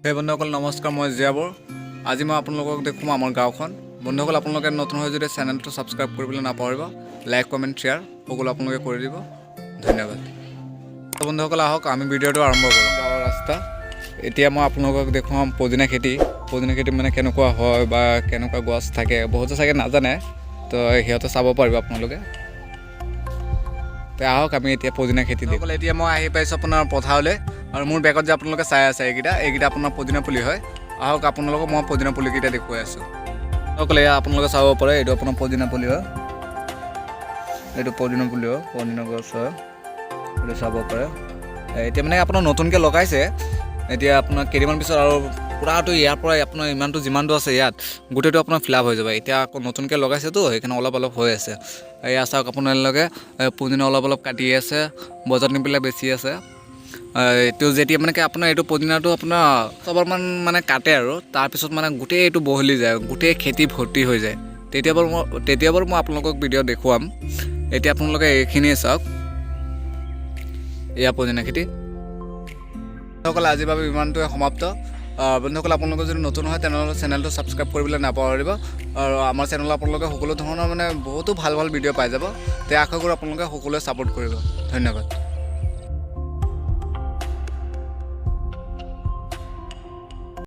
সেই বন্ধুসকল নমস্কাৰ, মই জিয়াবৰ। আজি মই আপোনালোকক দেখুৱাম আমাৰ গাঁওখন। বন্ধুসকল আপোনালোকে নতুন হৈ যদি চেনেলটো ছাবস্ক্ৰাইব কৰিবলৈ নাপাহৰিব, লাইক কমেণ্ট শ্বেয়াৰ সকলো আপোনালোকে কৰি দিব। ধন্যবাদ। বন্ধুসকল আহক আমি ভিডিঅ'টো আৰম্ভ কৰোঁ। গাঁৱৰ ৰাস্তা এতিয়া মই আপোনালোকক দেখুৱাম পদিনা খেতি মানে কেনেকুৱা হয় বা কেনেকুৱা গছ থাকে, বহুতে চাগে নাজানে, তো সিহঁতে চাব পাৰিব আপোনালোকে। তো আহক আমি এতিয়া পদিনা খেতি দেখোঁ। এতিয়া মই আহি পাইছোঁ আপোনাৰ পথাৰলৈ, আৰু মোৰ বেগত যে আপোনালোকে চাই আছে এইকেইটা আপোনাৰ পদিনা পুলি হয়। আহক আপোনালোকক মই পদিনা পুলিকেইটা দেখুৱাই আছোঁ। অকলে আপোনালোকে চাব পাৰে, এইটো আপোনাৰ পদিনা পুলি হয়, এইটো পদিনা পুলি হয়, পদিনা গছ হয়, এইটো চাব পাৰে। এতিয়া মানে আপোনাৰ নতুনকৈ লগাইছে, এতিয়া আপোনাৰ কেইদিনমান পিছত আৰু পূৰাটো ইয়াৰ পৰা আপোনাৰ ইমানটো যিমানটো আছে ইয়াত গোটেইটো আপোনাৰ ফিল আপ হৈ যাব। এতিয়া আকৌ নতুনকৈ লগাইছেতো সেইকাৰণে অলপ হৈ আছে। এয়া চাওক আপোনালোকে পদিনা অলপ কাটি আছে, বজাৰত নি পেলাই বেচি আছে। এইটো যেতিয়া মানে কি আপোনাৰ এইটো পদিনাটো আপোনাৰ ছবাৰমান মানে কাটে, আৰু তাৰপিছত মানে গোটেই এইটো বহলি যায়, গোটেই খেতি ভৰ্তি হৈ যায়। তেতিয়া বাৰু মই আপোনালোকক ভিডিঅ' দেখুৱাম। এতিয়া আপোনালোকে এইখিনিয়ে চাওক, এয়া পদিনা খেতি। বন্ধুসকল আজিৰ বাবে ইমানটোৱে সমাপ্ত। বন্ধুসকল আপোনালোকে যদি নতুন হয় তেনেহ'লে চেনেলটো ছাবস্ক্ৰাইব কৰিবলৈ নাপাহৰিব, আৰু আমাৰ চেনেলত আপোনালোকে সকলো ধৰণৰ মানে বহুতো ভাল ভিডিঅ' পাই যাব। তে আশা কৰোঁ আপোনালোকে সকলোৱে ছাপোৰ্ট কৰিব। ধন্যবাদ।